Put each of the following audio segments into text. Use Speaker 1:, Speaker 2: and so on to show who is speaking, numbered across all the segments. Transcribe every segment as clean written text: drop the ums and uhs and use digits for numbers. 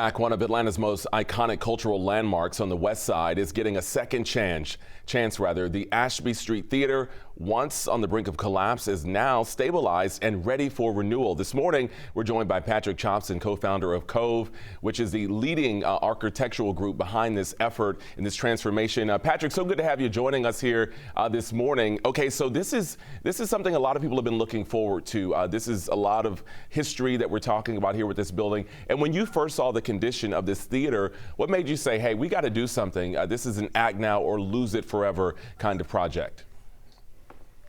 Speaker 1: One of Atlanta's most iconic cultural landmarks on the west side is getting a second chance. The Ashby Street Theater, once on the brink of collapse, is now stabilized and ready for renewal. This morning, we're joined by Patrick Chopson, co-founder of Cove, which is the leading architectural group behind this effort and this transformation. Patrick, so good to have you joining us here this morning. Okay, so this is something a lot of people have been looking forward to. This is a lot of history that we're talking about here with this building. And when you first saw the condition of this theater, what made you say, hey, we got to do something? This is an act now or lose it forever kind of project?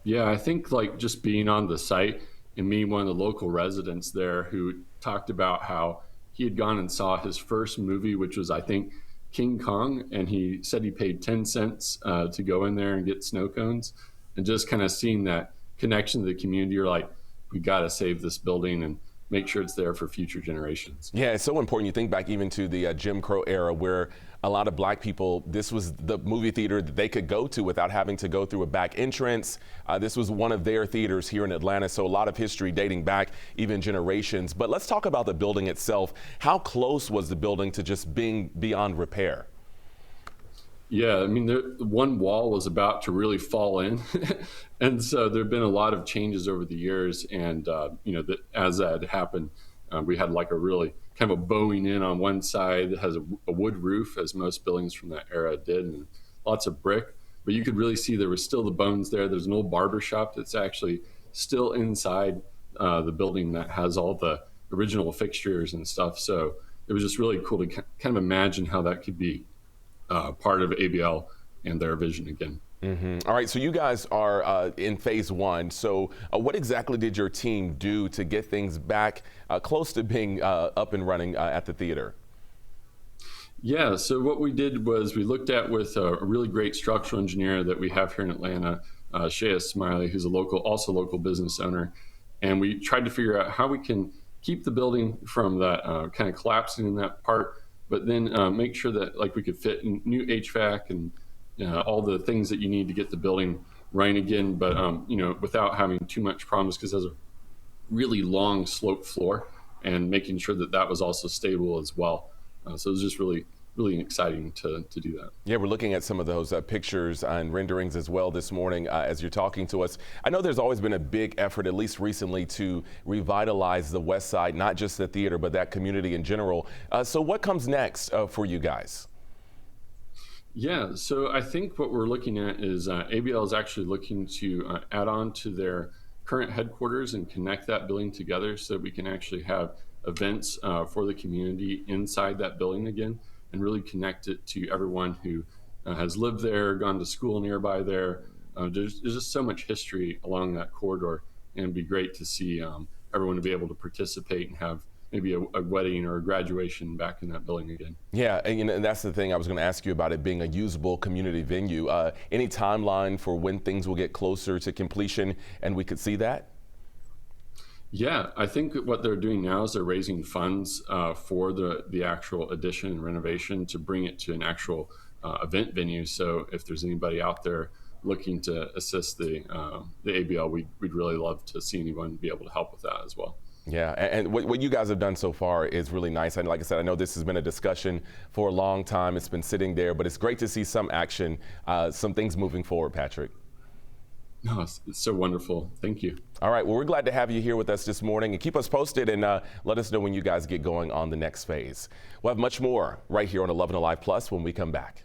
Speaker 2: Yeah, I think like just being on the site and meeting one of the local residents there who talked about how he had gone and saw his first movie, which was, I think, King Kong, and he said he paid 10 cents to go in there and get snow cones. And just kind of seeing that connection to the community, you're like, we got to save this building and make sure it's there for future generations.
Speaker 1: Yeah, it's so important. You think back even to the Jim Crow era where a lot of black people, this was the movie theater that they could go to without having to go through a back entrance. This was one of their theaters here in Atlanta, so a lot of history dating back even generations. But let's talk about the building itself. How close was the building to just being beyond repair?
Speaker 2: Yeah, I mean, one wall was about to really fall in. And so there have been a lot of changes over the years. And, as that happened, we had like a really kind of a bowing in on one side that has a wood roof, as most buildings from that era did, and lots of brick. But you could really see there was still the bones there. There's an old barber shop that's actually still inside the building that has all the original fixtures and stuff. So it was just really cool to kind of imagine how that could be part of ABL and their vision again.
Speaker 1: Mm-hmm. All right, so you guys are in phase one. So what exactly did your team do to get things back close to being up and running at the theater?
Speaker 2: Yeah, so what we did was we looked at with a really great structural engineer that we have here in Atlanta, Shea Smiley, who's also local business owner. And we tried to figure out how we can keep the building from that kind of collapsing in that part, but then make sure that like we could fit in new HVAC and all the things that you need to get the building running again, but without having too much problems, because there's a really long slope floor, and making sure that that was also stable as well. So it was just really exciting to do that.
Speaker 1: Yeah, we're looking at some of those pictures and renderings as well this morning as you're talking to us. I know there's always been a big effort, at least recently, to revitalize the West Side, not just the theater, but that community in general. So what comes next for you guys?
Speaker 2: Yeah, so I think what we're looking at is ABL is actually looking to add on to their current headquarters and connect that building together so that we can actually have events for the community inside that building again, and really connect it to everyone who has lived there, gone to school nearby there. There's just so much history along that corridor, and it'd be great to see everyone to be able to participate and have maybe a wedding or a graduation back in that building again.
Speaker 1: Yeah, and that's the thing I was going to ask you about, it being a usable community venue. Any timeline for when things will get closer to completion and we could see that?
Speaker 2: Yeah, I think what they're doing now is they're raising funds for the actual addition and renovation to bring it to an actual event venue. So if there's anybody out there looking to assist the ABL, we'd really love to see anyone be able to help with that as well.
Speaker 1: Yeah, and what you guys have done so far is really nice. And like I said, I know this has been a discussion for a long time. It's been sitting there, but it's great to see some action, some things moving forward, Patrick.
Speaker 2: No, it's so wonderful. Thank you.
Speaker 1: All right, well, we're glad to have you here with us this morning, and keep us posted and let us know when you guys get going on the next phase. We'll have much more right here on 11 Alive Plus when we come back.